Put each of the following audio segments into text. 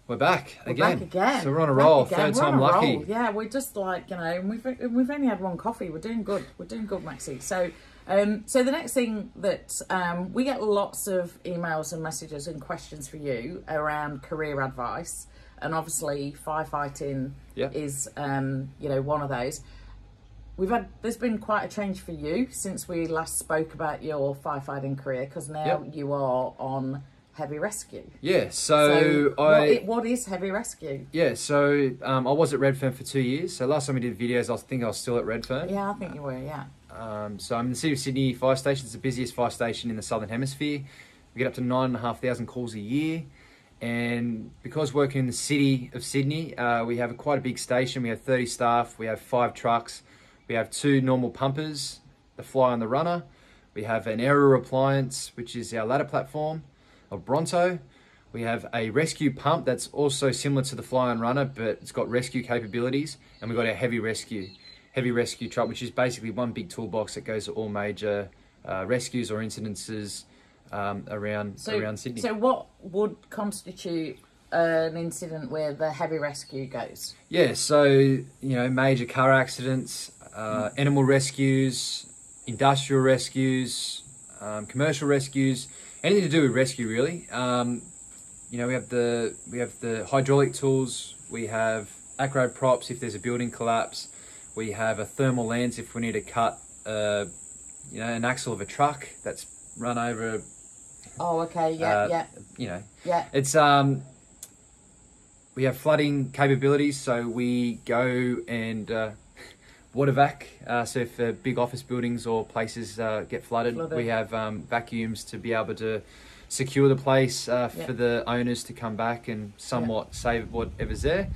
We're back again. Back again. So we're on a roll. Third time lucky. Yeah, we're just like, you know, and we've only had one coffee. We're doing good. We're doing good, Maxi. So, so the next thing that we get lots of emails and messages and questions for you around career advice, and obviously firefighting is, you know, one of those. There's been quite a change for you since we last spoke about your firefighting career, because now you are on heavy rescue. Yeah, so what is heavy rescue? Yeah, so I was at Redfern for 2 years. So last time we did videos, I think I was still at Redfern. Yeah, I think you were, yeah. So I'm in the City of Sydney Fire Station. It's the busiest fire station in the Southern Hemisphere. We get up to 9,500 calls a year. And because working in the City of Sydney, we have quite a big station. We have 30 staff, we have 5 trucks, we have 2 normal pumpers, the Fly and the Runner. We have an aerial appliance, which is our ladder platform, of Bronto. We have a rescue pump that's also similar to the Fly and Runner, but it's got rescue capabilities. And we've got our heavy rescue truck, which is basically one big toolbox that goes to all major rescues or incidences around Sydney. So what would constitute an incident where the heavy rescue goes? Yeah, so, you know, major car accidents, animal rescues, industrial rescues, commercial rescues, anything to do with rescue, really. You know, we have the hydraulic tools, we have acro props if there's a building collapse, we have a thermal lens if we need to cut, you know, an axle of a truck that's run over. Oh, okay, yeah. You know, yeah. It's we have flooding capabilities, so we go and water vac. So if big office buildings or places get flooded, we have vacuums to be able to secure the place for the owners to come back and somewhat save whatever's there.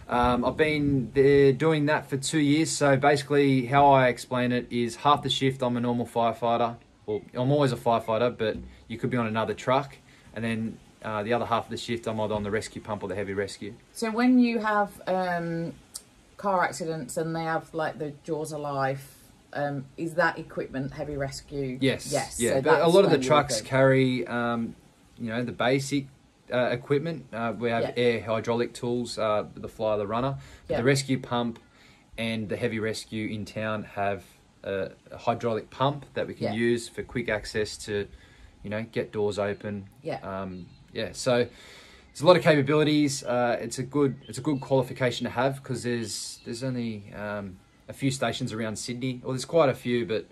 I've been there doing that for 2 years. So basically how I explain it is half the shift I'm a normal firefighter. Well, I'm always a firefighter, but you could be on another truck. And then the other half of the shift I'm either on the rescue pump or the heavy rescue. So when you have car accidents and they have like the Jaws of Life, is that equipment heavy rescue? Yes. Yes. Yeah. So but a lot of the trucks carry, you know, the basic equipment. We have air hydraulic tools, the Fly, the Runner. The rescue pump and the heavy rescue in town have a hydraulic pump that we can use for quick access to, you know, get doors open. So there's a lot of capabilities. It's a good qualification to have, because there's only a few stations around Sydney, or there's quite a few, but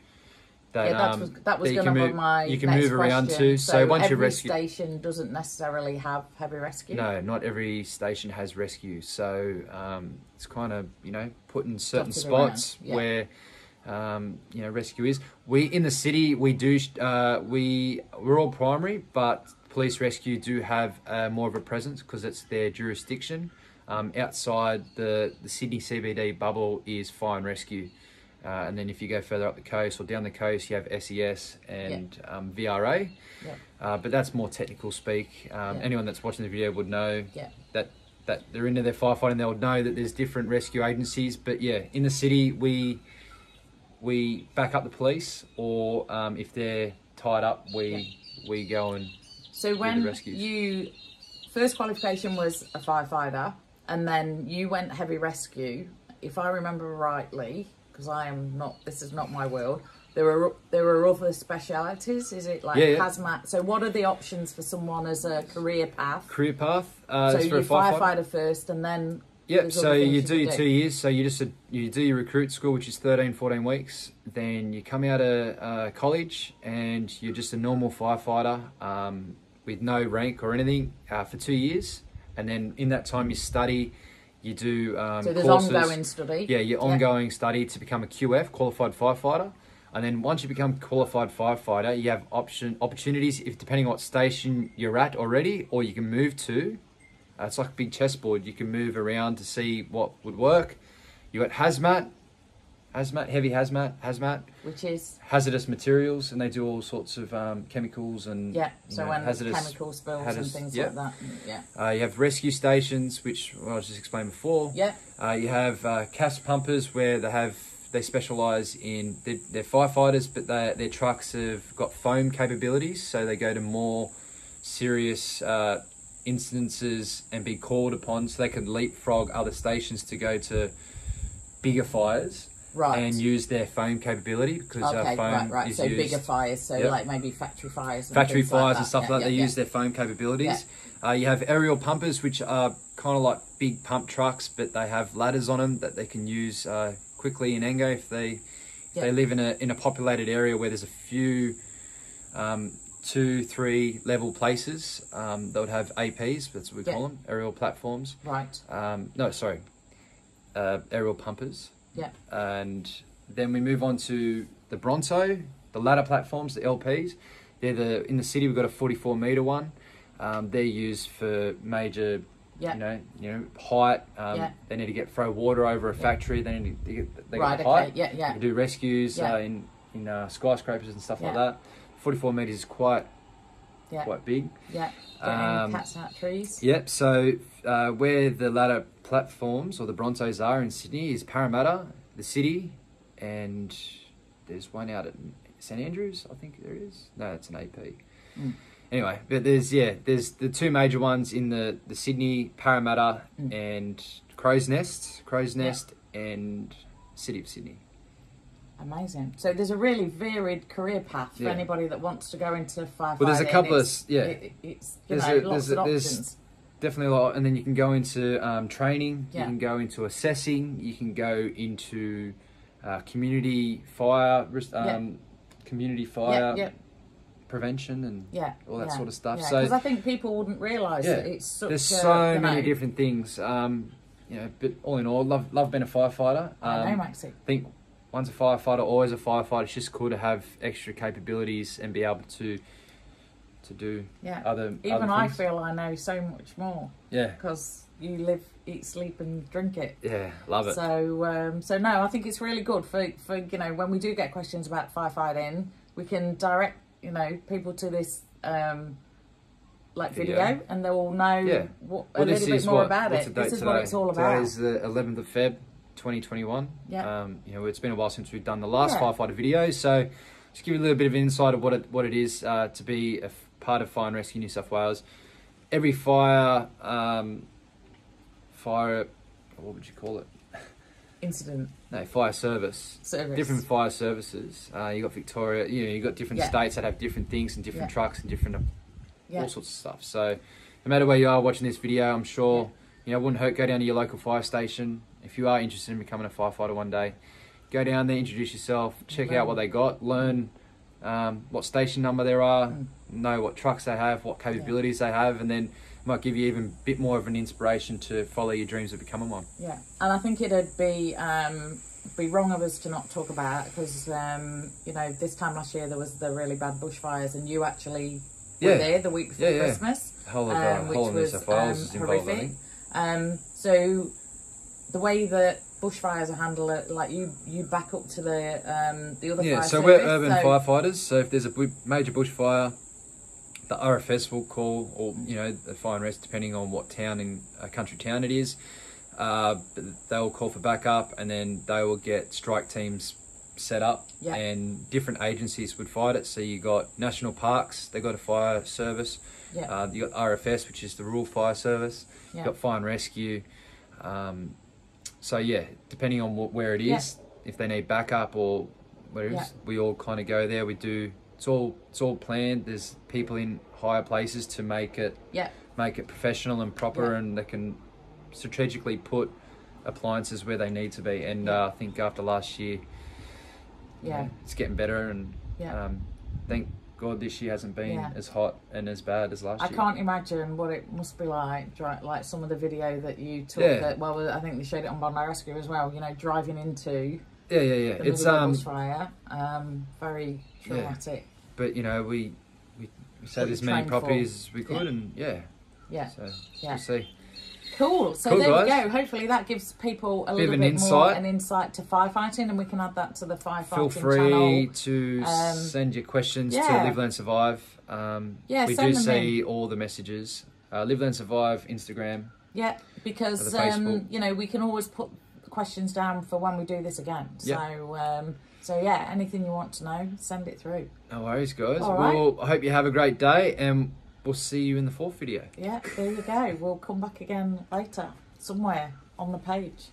that was going to be my you can move around to. So once you're rescued, every station doesn't necessarily have heavy rescue. No, not every station has rescue. So it's kind of, you know, put in certain spots where you know, rescue is. We in the city we're all primary, but police rescue do have more of a presence because it's their jurisdiction. Outside the Sydney CBD bubble is fire and rescue. And then if you go further up the coast or down the coast, you have SES and VRA. But that's more technical speak. Anyone that's watching the video would know that they're into their firefighting. They would know that there's different rescue agencies. But yeah, in the city, we back up the police, or if they're tied up, we go and so when you first qualification was a firefighter, and then you went heavy rescue, if I remember rightly, because this is not my world, there are other specialities. Is it like hazmat? So what are the options for someone as a career path? So you're firefighter first, and then so you do your 2 years. So you do your recruit school, which is 13-14 weeks. Then you come out of college and you're just a normal firefighter with no rank or anything for 2 years. And then in that time you study, you do so there's courses. Ongoing study. Yeah, your ongoing study to become a QF, qualified firefighter. And then once you become qualified firefighter, you have opportunities, if depending on what station you're at already, or you can move to. It's like a big chessboard. You can move around to see what would work. You got hazmat, heavy hazmat, which is hazardous materials, and they do all sorts of chemicals and so when chemical spills and things like that. You have rescue stations, which I was just explained before. You have CAS pumpers, where they specialise in they're firefighters, but their trucks have got foam capabilities, so they go to more serious instances and be called upon, so they can leapfrog other stations to go to bigger fires. Right. And use their foam capability, because our foam is so used, bigger fires, so yep, like maybe factory fires and stuff like that. They use their foam capabilities. You have aerial pumpers, which are kind of like big pump trucks, but they have ladders on them that they can use quickly in Engo if they live in a populated area where there's a few 2-3 level places that would have APs. That's what we call them, aerial platforms. Right. Aerial pumpers. Yeah. And then we move on to the Bronto, the ladder platforms, the LPs. They're in the city. We've got a 44-meter one. They're used for major, you know, height. They need to throw water over a factory. They need to get height. They can do rescues in skyscrapers and stuff like that. 44 meters is quite big. Yeah. Getting cats out trees. Yep. So where the ladder platforms or the Brontos are in Sydney is Parramatta, the city, and there's one out at St Andrews, I think there is. No, it's an AP. Anyway, but there's the two major ones in the Sydney, Parramatta, and Crow's Nest, and City of Sydney. Amazing. So there's a really varied career path for anybody that wants to go into firefighting. Well, there's a couple it's lots of options. Definitely a lot, and then you can go into training, you can go into assessing, you can go into community fire, prevention and all that sort of stuff. So because I think people wouldn't realise that it's such there's so many different things. You know, but all in all, love being a firefighter. I know, Maxi. I think once a firefighter, always a firefighter. It's just cool to have extra capabilities and be able to do other Even I things. feel I know so much more. Yeah. Because you live, eat, sleep and drink it. Yeah, love it. So no, I think it's really good for you know, when we do get questions about firefighting, we can direct, you know, people to this video, and they'll know a little bit more about it. This is what it's all about. Today's the 11th of Feb 2021. Yeah. You know, it's been a while since we've done the last firefighter video, so just give you a little bit of insight of what it is to be a part of Fire and Rescue New South Wales. Every fire, what would you call it? Incident. No, fire service. Different fire services. You got Victoria. You know, you got different states that have different things and different trucks and different all sorts of stuff. So, no matter where you are watching this video, I'm sure you know it wouldn't hurt. Go down to your local fire station if you are interested in becoming a firefighter one day. Go down there, introduce yourself, check out what they got, learn what station number there are, know what trucks they have, what capabilities they have, and then might give you even a bit more of an inspiration to follow your dreams of becoming one. Yeah, and I think it'd be wrong of us to not talk about, because you know, this time last year there was the really bad bushfires, and you actually were there the week before Christmas, whole of New South Wales is involved, horrific. So the way that bushfires are handled, like you back up to the other fire so service. We're urban firefighters, so if there's a major bushfire, the RFS will call, or you know, the fire and rest, depending on what town in country town it is. They'll call for backup, and then they will get strike teams set up, and different agencies would fight it. So you got national parks, they got a fire service. You got RFS, which is the rural fire service. You got fire and rescue. So depending on where it is, if they need backup or where it is, we all kind of go there. We do. It's all planned. There's people in higher places to make it professional and proper, and they can strategically put appliances where they need to be. And I think after last year, you know, it's getting better, and thank God this year hasn't been as hot and as bad as last year. I can't imagine what it must be like some of the video that you took. That, well, I think they showed it on Bondi Rescue as well. You know, driving into it's bushfire, very traumatic. But you know, we saved as many properties as we could, and so we'll see. Cool. So there we go. Hopefully that gives people a little bit more an insight to firefighting, and we can add that to the firefighting channel. Feel free to send your questions to Live Learn Survive. We do see all the messages. Live Learn Survive Instagram. Yeah, because you know, we can always put questions down for when we do this again. So anything you want to know, send it through. No worries, guys. Well, I hope you have a great day, and we'll see you in the 4th video. Yeah, there you go. We'll come back again later, somewhere on the page.